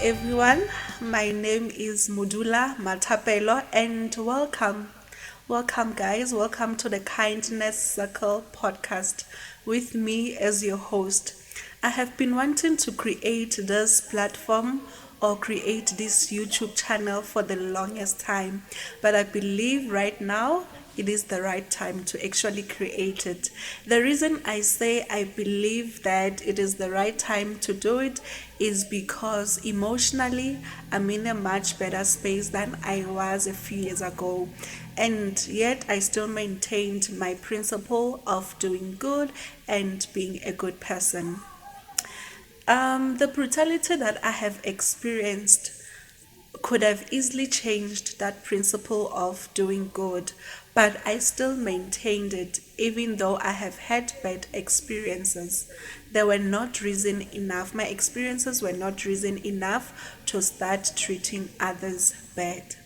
everyone. My name is Mudula Matapelo and welcome. Welcome, guys. Welcome to the Kindness Circle podcast with me as your host. I have been wanting to create this platform or create this YouTube channel for the longest time, but I believe right now it is the right time to actually create it. The reason I say I believe that it is the right time to do it is because emotionally I'm in a much better space than I was a few years ago. And yet I still maintained my principle of doing good and being a good person. The brutality that I have experienced could have easily changed that principle of doing good, but I still maintained it even though I have had bad experiences. They were not reason enough. My experiences were not reason enough to start treating others bad.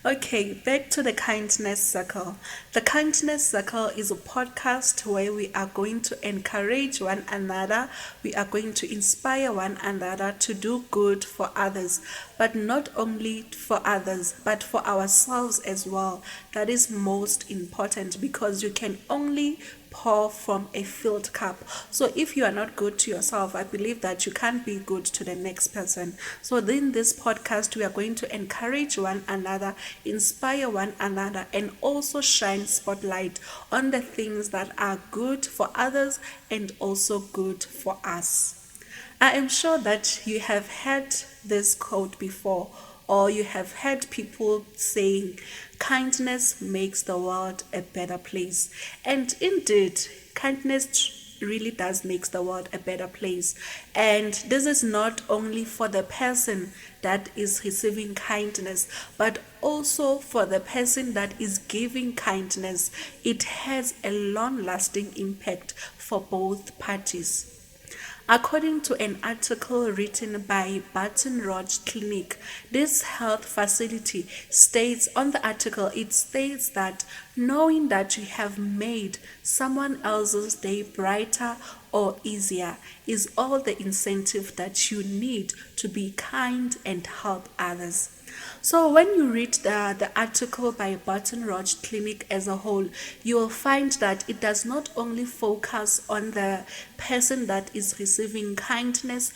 Okay, back to the Kindness Circle. The Kindness Circle is a podcast where we are going to encourage one another, we are going to inspire one another to do good for others, but not only for others, but for ourselves as well. That is most important because you can only pour from a filled cup. So if you are not good to yourself, I believe that you can't be good to the next person. So in this podcast, we are going to encourage one another, inspire one another, and also shine spotlight on the things that are good for others and also good for us. I am sure that you have heard this quote before, or you have heard people saying, kindness makes the world a better place. And indeed, kindness really does makes the world a better place. And this is not only for the person that is receiving kindness, but also for the person that is giving kindness. It has a long lasting impact for both parties. According to an article written by Baton Rouge Clinic, this health facility states on the article, it states that knowing that you have made someone else's day brighter or easier is all the incentive that you need to be kind and help others. So when you read the article by Baton Rouge Clinic as a whole, you will find that it does not only focus on the person that is receiving kindness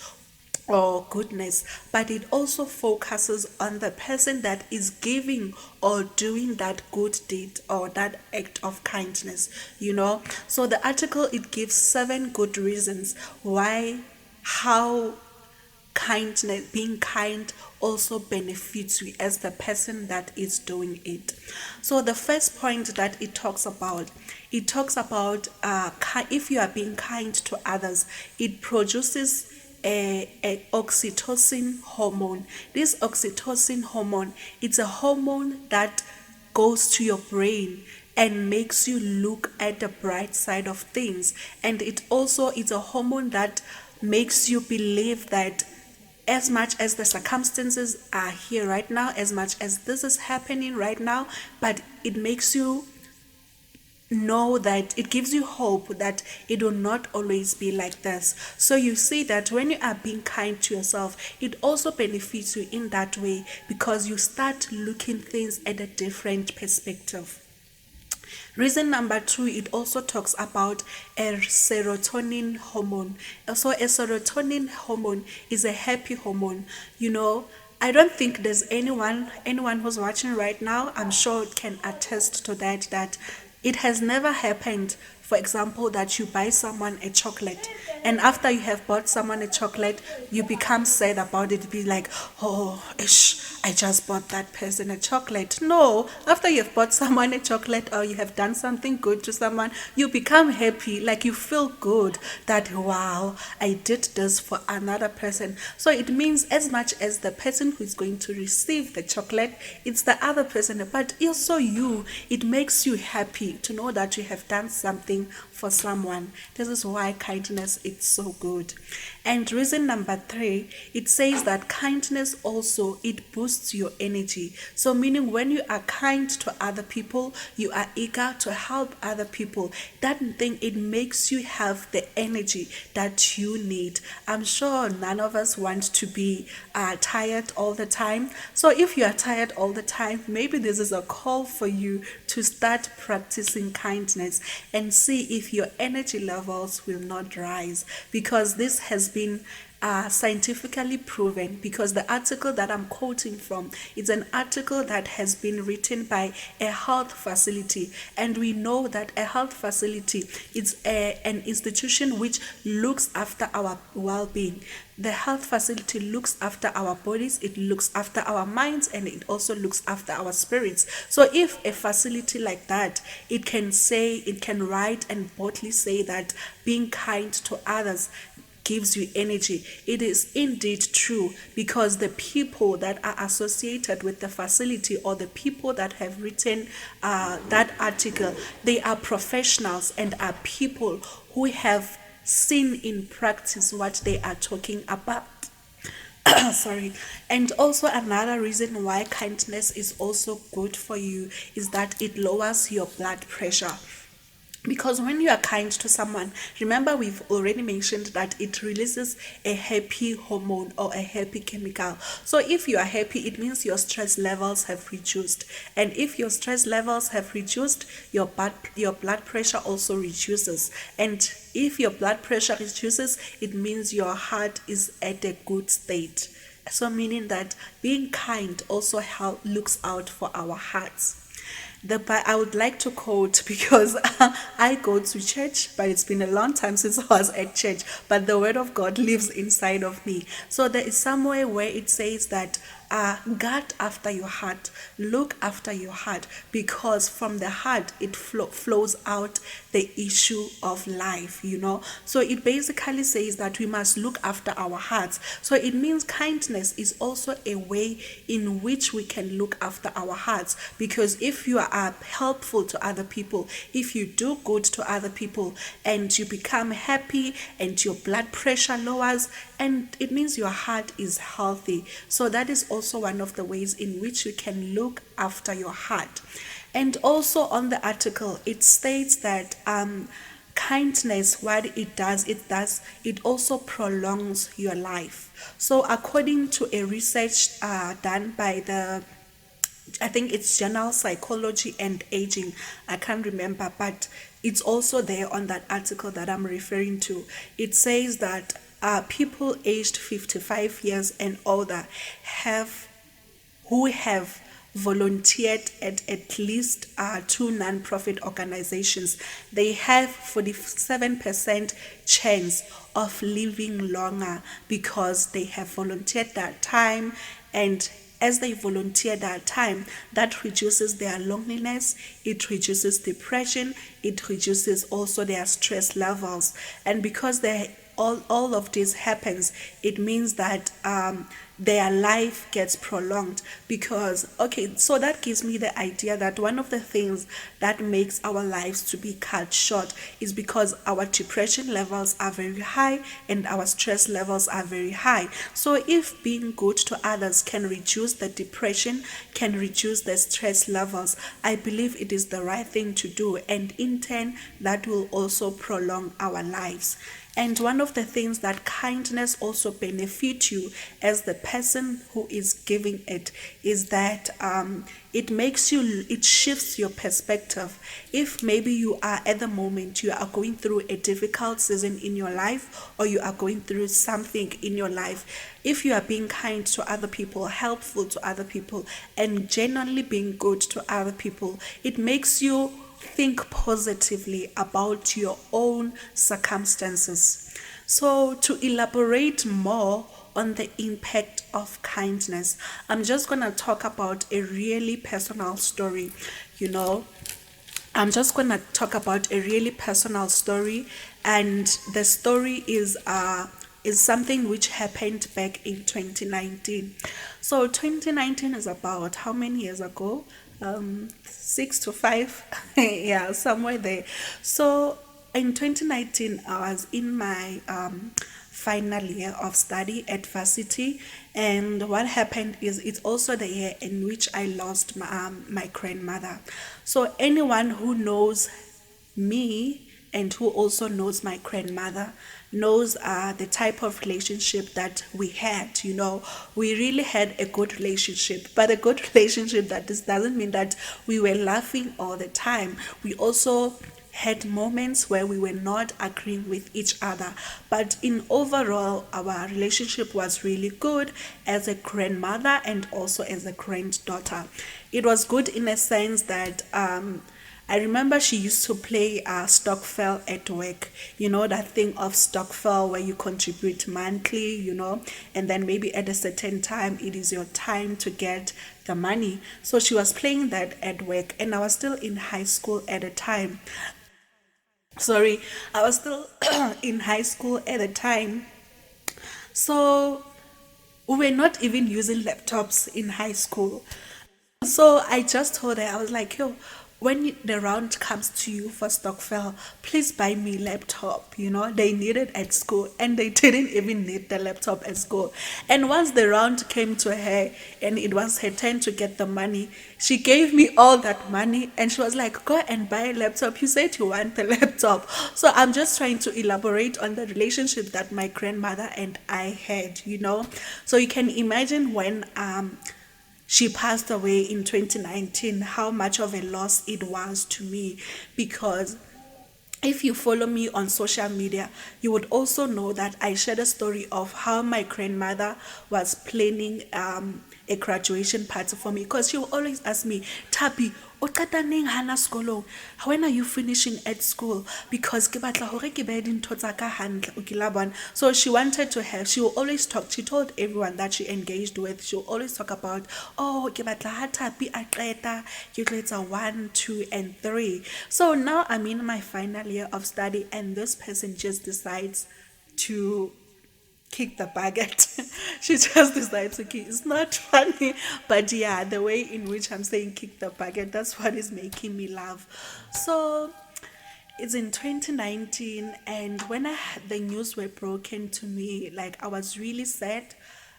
or goodness, but it also focuses on the person that is giving or doing that good deed or that act of kindness. So the article, it gives 7 good reasons why, how kindness, being kind also benefits you as the person that is doing it. So the first point that it talks about if you are being kind to others, it produces a oxytocin hormone. This oxytocin hormone, it's a hormone that goes to your brain and makes you look at the bright side of things, and it also is a hormone that makes you believe that as much as the circumstances are here right now, as much as this is happening right now, but it makes you know that it gives you hope that it will not always be like this. So you see that when you are being kind to yourself, it also benefits you in that way because you start looking things at a different perspective. Reason number 2, it also talks about a serotonin hormone. Also, a serotonin hormone is a happy hormone. I don't think there's anyone who's watching right now, I'm sure can attest to that it has never happened, for example, that you buy someone a chocolate and after you have bought someone a chocolate, you become sad about it, be like, oh, ish, I just bought that person a chocolate. No, after you've bought someone a chocolate or you have done something good to someone, you become happy, like you feel good that, wow, I did this for another person. So it means as much as the person who is going to receive the chocolate, it's the other person, but also you, it makes you happy to know that you have done something for someone. This is why kindness is so good. And reason number 3, it says that kindness also, it boosts your energy. So meaning when you are kind to other people, you are eager to help other people. That thing, it makes you have the energy that you need. I'm sure none of us want to be tired all the time. So if you are tired all the time, maybe this is a call for you to start practicing kindness and see if your energy levels will not rise, because this has been scientifically proven, because the article that I'm quoting from is an article that has been written by a health facility, and we know that a health facility is an institution which looks after our well-being. The health facility looks after our bodies, it looks after our minds, and it also looks after our spirits. So if a facility like that, it can write and boldly say that being kind to others gives you energy, it is indeed true, because the people that are associated with the facility, or the people that have written that article, they are professionals and are people who have seen in practice what they are talking about. Sorry. And also another reason why kindness is also good for you is that it lowers your blood pressure. Because when you are kind to someone, remember we've already mentioned that it releases a happy hormone or a happy chemical. So if you are happy, it means your stress levels have reduced. And if your stress levels have reduced, your blood pressure also reduces. And if your blood pressure reduces, it means your heart is at a good state. So meaning that being kind also looks out for our hearts. I would like to quote, because I go to church, but it's been a long time since I was at church, but the word of God lives inside of me. So there is somewhere where it says that guard after your heart, look after your heart, because from the heart it flows out the issue of life, So it basically says that we must look after our hearts. So it means kindness is also a way in which we can look after our hearts, because if you are helpful to other people, if you do good to other people, and you become happy and your blood pressure lowers, and it means your heart is healthy. So that is also one of the ways in which you can look after your heart. And also on the article, it states that kindness, what it does, it also prolongs your life. So according to a research done by I think it's Journal Psychology and Aging, I can't remember, but it's also there on that article that I'm referring to. It says that people aged 55 years and older who have volunteered at least 2 non-profit organizations, they have 47% chance of living longer, because they have volunteered their time, and as they volunteer their time, that reduces their loneliness, it reduces depression, it reduces also their stress levels. And because all of this happens, it means that their life gets prolonged. Because so that gives me the idea that one of the things that makes our lives to be cut short is because our depression levels are very high and our stress levels are very high. So if being good to others can reduce the depression, can reduce the stress levels, I believe it is the right thing to do, and in turn that will also prolong our lives. And one of the things that kindness also benefits you as the person who is giving it is that it shifts your perspective. If maybe you are at the moment, you are going through a difficult season in your life, or you are going through something in your life, if you are being kind to other people, helpful to other people, and genuinely being good to other people, it makes you think positively about your own circumstances. So to elaborate more on the impact of kindness, I'm just going to talk about a really personal story. I'm just going to talk about a really personal story, and the story is something which happened back in 2019. So 2019 is about how many years ago? 6 to 5 yeah, somewhere there. So in 2019, I was in my final year of study at varsity, and what happened is it's also the year in which I lost my grandmother. So anyone who knows me and who also knows my grandmother knows the type of relationship that we had. We really had a good relationship, but a good relationship, that this doesn't mean that we were laughing all the time. We also had moments where we were not agreeing with each other, but in overall our relationship was really good as a grandmother and also as a granddaughter. It was good in a sense that I remember she used to play Stockfell at work. You know that thing of Stockfell where you contribute monthly, and then maybe at a certain time it is your time to get the money. So she was playing that at work, and I was still in high school at the time. Sorry, I was still in high school at the time. So we were not even using laptops in high school. So I just told her, I was like, yo, when the round comes to you for Stockfell, please buy me laptop. They need it at school, and they didn't even need the laptop at school. And once the round came to her and it was her turn to get the money, she gave me all that money and she was like, go and buy a laptop. You said you want the laptop. So I'm just trying to elaborate on the relationship that my grandmother and I had. So you can imagine when she passed away in 2019, how much of a loss it was to me. Because if you follow me on social media, you would also know that I shared a story of how my grandmother was planning a graduation party for me, because she will always ask me, Tabi, o qeta neng hana sekolong? When are you finishing at school? Because ke batla hore ke behe dintho tsa ka hantle, o kila bona. So she wanted to have, she will always talk, she told everyone that she engaged with, she will always talk about, oh, ke batla ha Tabi a qeta, ke tlo etsa 1, 2, and 3. So now I'm in my final year of study, and this person just decides to kick the bucket. She just decides to kick. It's not funny, but yeah, the way in which I'm saying kick the bucket, that's what is making me laugh. So it's in 2019, and when the news were broken to me, like I was really sad.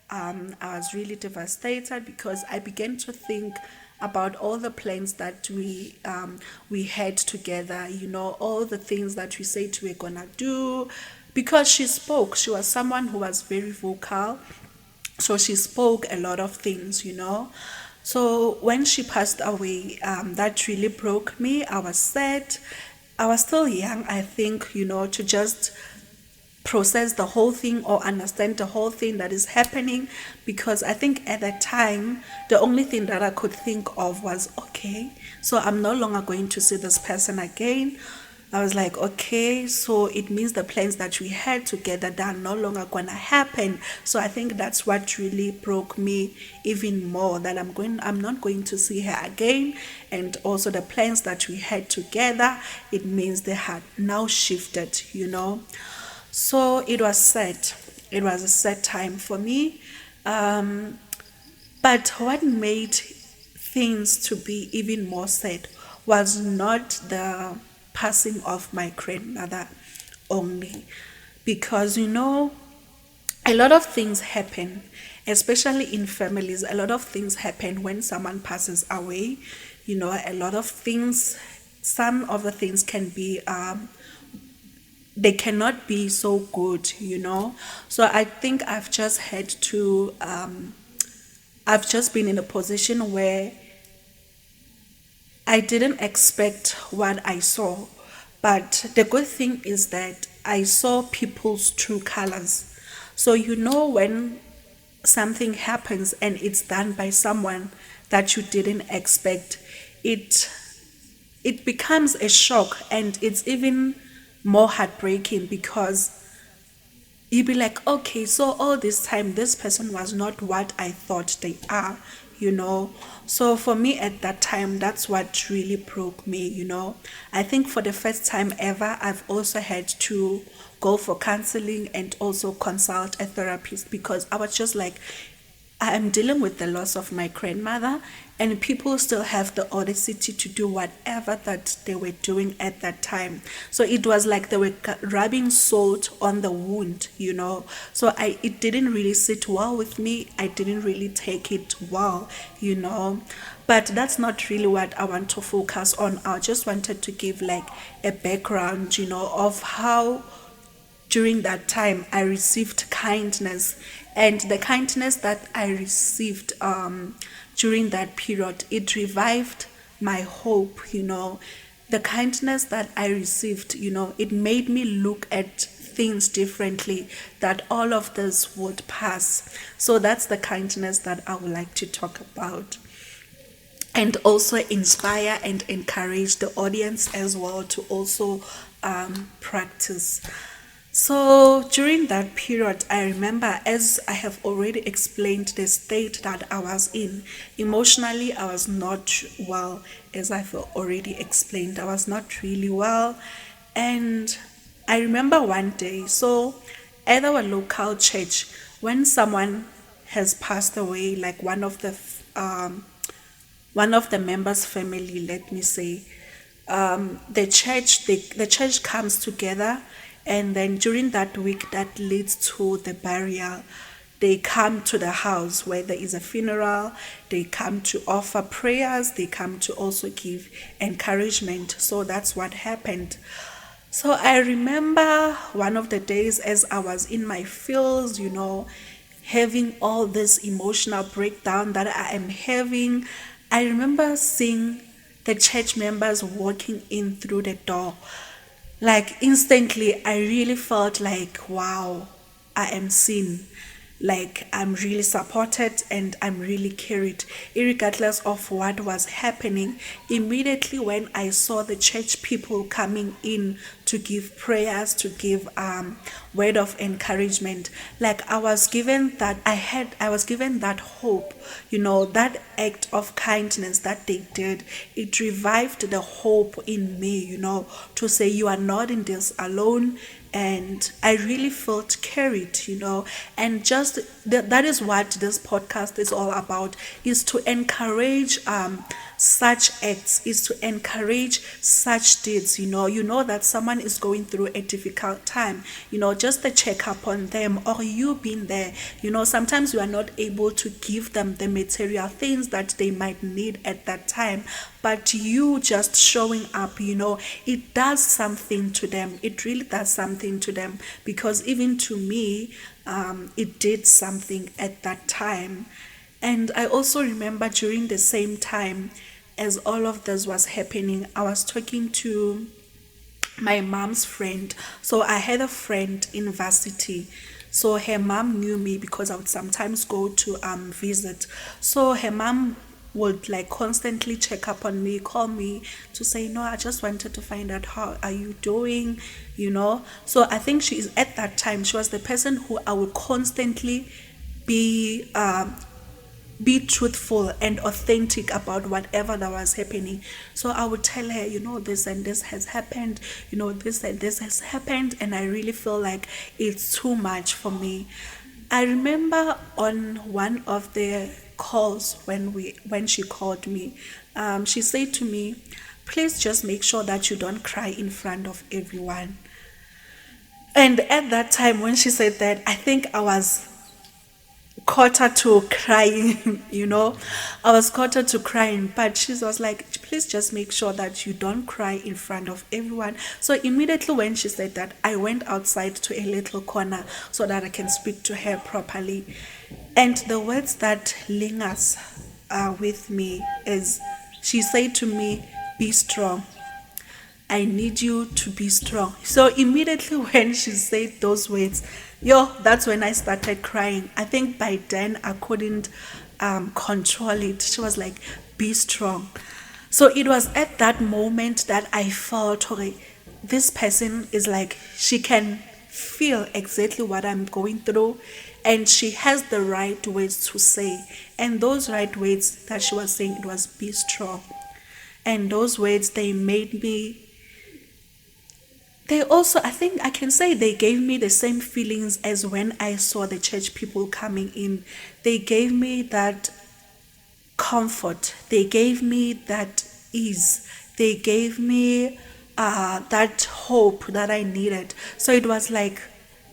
I was really devastated because I began to think about all the plans that we had together. All the things that we said we were gonna do, because she spoke. She was someone who was very vocal, so she spoke a lot of things. So when she passed away, that really broke me. I was sad. I was still young, I think, to just process the whole thing or understand the whole thing that is happening, because I think at that time the only thing that I could think of was, okay, so I'm no longer going to see this person again. I was like, okay, so it means the plans that we had together are no longer gonna happen. So I think that's what really broke me even more, that I'm not going to see her again. And also the plans that we had together, it means they had now shifted. So it was sad. It was a sad time for me. But what made things to be even more sad was not the passing of my grandmother only. Because, a lot of things happen, especially in families. A lot of things happen when someone passes away. A lot of things, some of the things can be they cannot be so good. So I think I've just had to I've just been in a position where I didn't expect what I saw. But the good thing is that I saw people's true colors. So when something happens and it's done by someone that you didn't expect, it becomes a shock, and it's even more heartbreaking, because you'd be like, okay, so all this time this person was not what I thought they are. So for me at that time, that's what really broke me. I think for the first time ever, I've also had to go for counseling and also consult a therapist, because I was just like, I am dealing with the loss of my grandmother, and people still have the audacity to do whatever that they were doing at that time. So it was like they were rubbing salt on the wound, So it didn't really sit well with me. I didn't really take it well. But that's not really what I want to focus on. I just wanted to give like a background, of how during that time I received kindness, and the kindness that I received during that period, it revived my hope. The kindness that I received, it made me look at things differently, that all of this would pass. So that's the kindness that I would like to talk about, and also inspire and encourage the audience as well to also practice. So during that period, I remember, as I have already explained, the state that I was in. Emotionally, I was not well, as I've already explained. I was not really well. And I remember one day, so at our local church, when someone has passed away, like one of the members' family, let me say, the church comes together, and then during that week that leads to the burial, they come to the house where there is a funeral. They come to offer prayers. They come to also give encouragement. So that's what happened. So I remember one of the days, as I was in my feels, having all this emotional breakdown that I am having. I remember seeing the church members walking in through the door. Like instantly, I really felt like, wow, I am seen. Like I'm really supported and I'm really carried, regardless of what was happening. Immediately when I saw the church people coming in to give prayers, to give word of encouragement, like I was given that hope, that act of kindness that they did. It revived the hope in me, to say you are not in this alone. And I really felt carried. And just that is what this podcast is all about, is to encourage such acts, is to encourage such deeds. You know that someone is going through a difficult time, just to check up on them, or you being there. Sometimes you are not able to give them the material things that they might need at that time, but you just showing up, it does something to them. It really does something to them, because even to me, it did something at that time. And I also remember during the same time as all of this was happening, I was talking to my mom's friend. So I had a friend in varsity. So her mom knew me because I would sometimes go to visit. So her mom would like constantly check up on me, call me to say, no, I just wanted to find out how are you doing. So I think she is, at that time, she was the person who I would constantly be truthful and authentic about whatever that was happening. So I would tell her, this and this has happened, this and this has happened, and I really feel like it's too much for me. I remember on one of the calls when she called me, she said to me, please just make sure that you don't cry in front of everyone. And at that time when she said that, I think I was quarter to crying. I was quarter to crying, but she was like, please just make sure that you don't cry in front of everyone. So immediately when she said that, I went outside to a little corner so that I can speak to her properly. And the words that lingers with me is, she said to me, be strong. I need you to be strong. So immediately when she said those words, that's when I started crying. I think by then I couldn't control it. She was like, be strong. So it was at that moment that I felt, okay, this person is like, she can feel exactly what I'm going through, and she has the right words to say. And those right words that she was saying, it was be strong. And those words, they they also, I think I can say, they gave me the same feelings as when I saw the church people coming in. They gave me that comfort. They gave me that ease. They gave me that hope that I needed. So it was like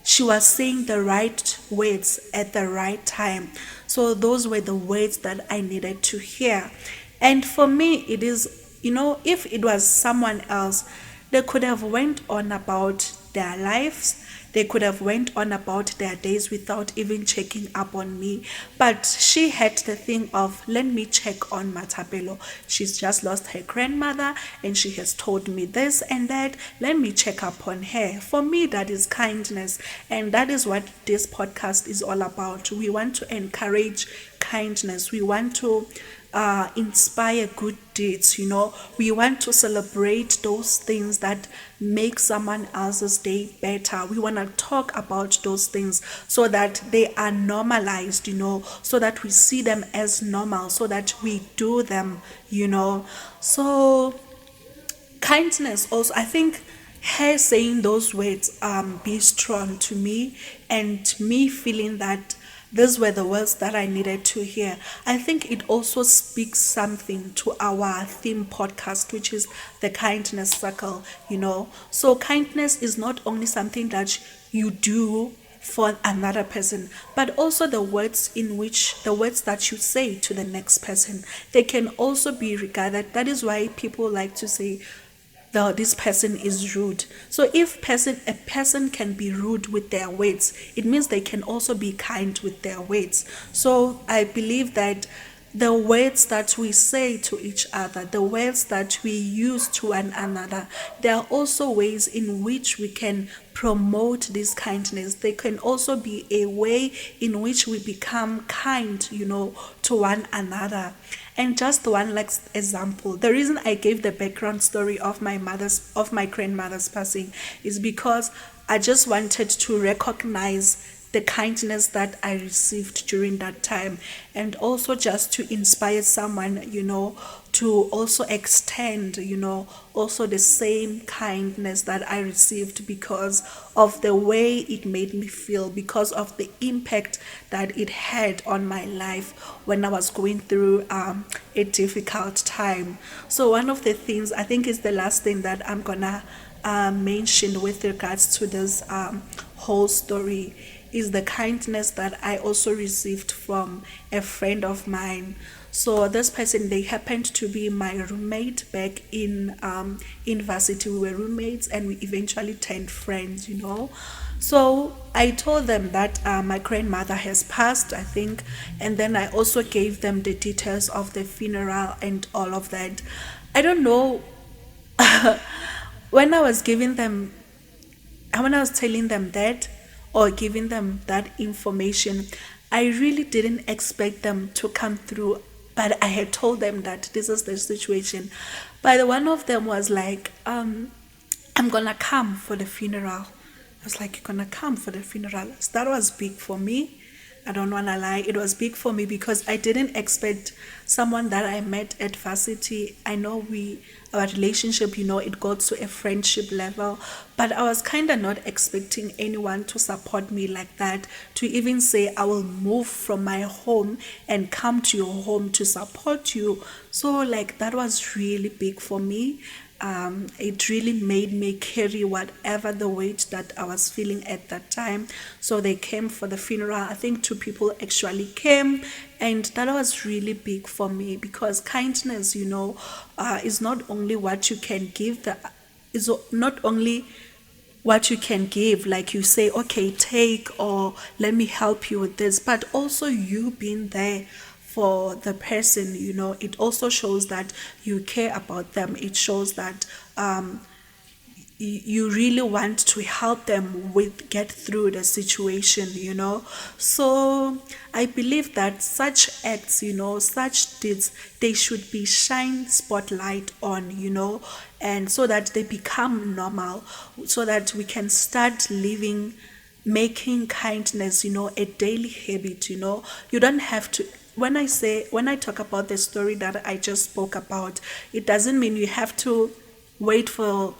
she was saying the right words at the right time. So those were the words that I needed to hear. And for me, it is, if it was someone else, they could have went on about their lives. They could have went on about their days without even checking up on me. But she had the thing of, let me check on Matapelo. She's just lost her grandmother and she has told me this and that. Let me check up on her. For me, that is kindness. And that is what this podcast is all about. We want to encourage kindness. We want to inspire good deeds. We want to celebrate those things that make someone else's day better. We want to talk about those things so that they are normalized, so that we see them as normal, so that we do them. So kindness also, I think, her saying those words, be strong, to me, and me feeling that these were the words that I needed to hear. I think it also speaks something to our theme podcast, which is the kindness circle. So kindness is not only something that you do for another person, but also the words that you say to the next person, they can also be regarded. That is why people like to say, this person is rude. So if a person can be rude with their words, it means they can also be kind with their words. So I believe that the words that we say to each other, the words that we use to one another, there are also ways in which we can promote this kindness. They can also be a way in which we become kind, to one another. And just one last example, the reason I gave the background story of my grandmother's passing is because I just wanted to recognize the kindness that I received during that time, and also just to inspire someone, to also extend, also the same kindness that I received, because of the way it made me feel, because of the impact that it had on my life when I was going through a difficult time. So one of the things, I think, is the last thing that I'm gonna mention with regards to this whole story, is the kindness that I also received from a friend of mine. So this person, they happened to be my roommate back in university. We were roommates and we eventually turned friends. So I told them that my grandmother has passed, I think, and then I also gave them the details of the funeral and all of that. I don't know, when I was telling them that, or giving them that information, I really didn't expect them to come through. But I had told them that this is the situation. But one of them was like, I'm gonna come for the funeral. I was like, you're gonna come for the funeral? So that was big for me. I don't want to lie. It was big for me because I didn't expect someone that I met at varsity. I know our relationship, it got to a friendship level, but I was kind of not expecting anyone to support me like that, to even say, I will move from my home and come to your home to support you. So that was really big for me. It really made me carry whatever the weight that I was feeling at that time. So they came for the funeral. I think 2 people actually came, and that was really big for me, because kindness, is not only what you can give, is not only what you can give, like you say, okay, take, or let me help you with this, but also you being there for the person. It also shows that you care about them. It shows that you really want to help them get through the situation. So I believe that such acts, such deeds, they should be shine spotlight on, and so that they become normal, so that we can start living, making kindness, a daily habit. You don't have to, when I talk about the story that I just spoke about, it doesn't mean you have to wait for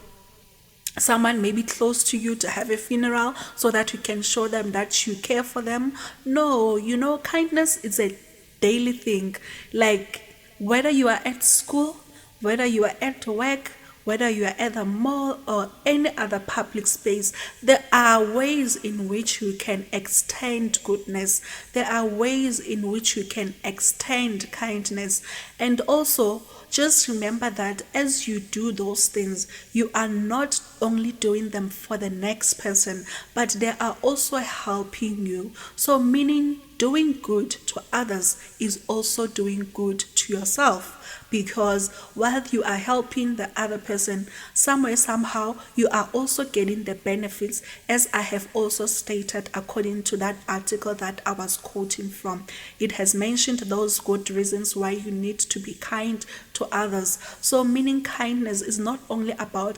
someone maybe close to you to have a funeral so that you can show them that you care for them. No, kindness is a daily thing. Like, whether you are at school, whether you are at work, whether you are at the mall or any other public space, there are ways in which you can extend goodness. There are ways in which you can extend kindness. And also, just remember that as you do those things, you are not only doing them for the next person, but they are also helping you. So, meaning doing good to others is also doing good to yourself. Because while you are helping the other person, somewhere, somehow, you are also getting the benefits, as I have also stated according to that article that I was quoting from. It has mentioned those good reasons why you need to be kind to others. So, meaning kindness is not only about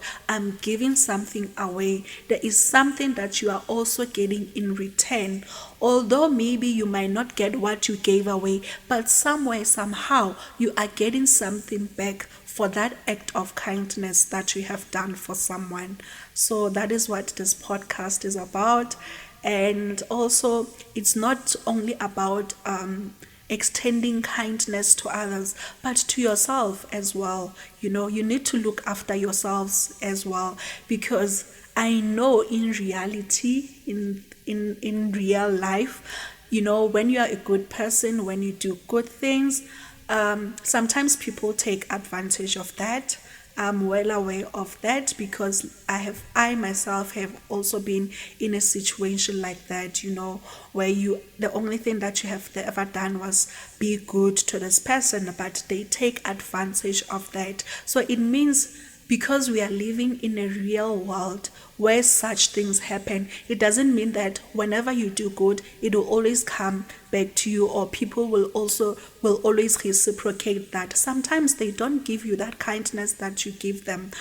giving something away, there is something that you are also getting in return. Although maybe you might not get what you gave away, but somewhere, somehow, you are getting something back for that act of kindness that you have done for someone. So that is what this podcast is about. And also, it's not only about extending kindness to others, but to yourself as well. You need to look after yourselves as well, because I know in reality, in real life, when you are a good person, when you do good things, sometimes people take advantage of that. I'm well aware of that, because I myself have also been in a situation like that, where the only thing that you have ever done was be good to this person, but they take advantage of that. So it means, because we are living in a real world where such things happen, it doesn't mean that whenever you do good, it will always come back to you, or people will always reciprocate that. Sometimes they don't give you that kindness that you give them.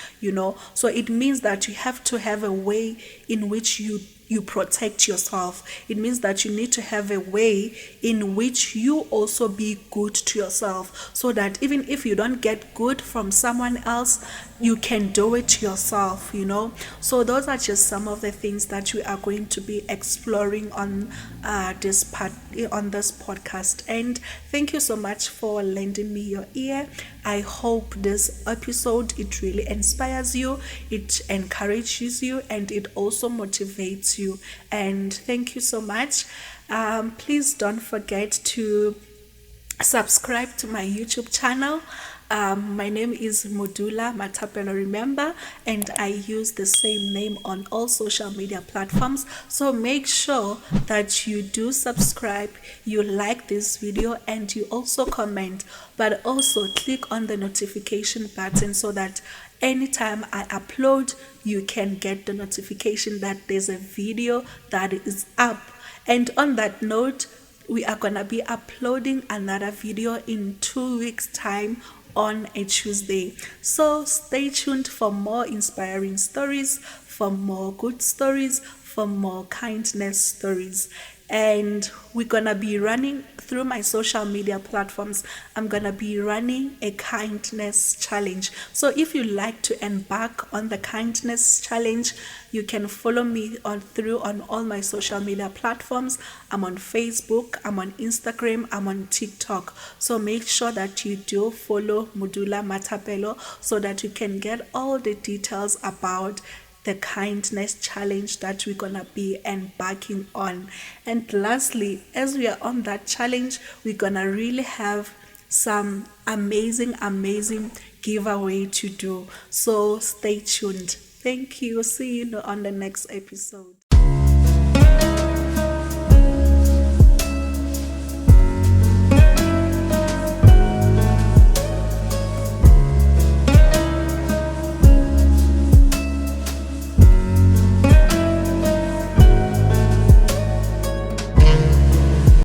So it means that you have to have a way in which you protect yourself. It means that you need to have a way in which you also be good to yourself, so that even if you don't get good from someone else, you can do it yourself. So those are just some of the things that we are going to be exploring on this podcast. And thank you so much for lending me your ear. I hope this episode, it really inspires you, it encourages you, and it also motivates you. And thank you so much. Please don't forget to subscribe to my YouTube channel. My name is Modula Matapelo, remember, and I use the same name on all social media platforms. So make sure that you do subscribe, you like this video, and you also comment, but also click on the notification button so that anytime I upload, you can get the notification that there's a video that is up. And on that note, we are gonna be uploading another video in 2 weeks' time on a Tuesday. So stay tuned for more inspiring stories, for more good stories, for more kindness stories. And we're gonna be running through my social media platforms. I'm gonna be running a kindness challenge. So if you like to embark on the kindness challenge, you can follow me on all my social media platforms. I'm on Facebook, I'm on Instagram, I'm on TikTok. So make sure that you do follow Modula Matapelo so that you can get all the details about the kindness challenge that we're gonna be embarking on. And lastly, as we are on that challenge, we're gonna really have some amazing giveaway to do. So stay tuned. Thank you. See you on the next episode.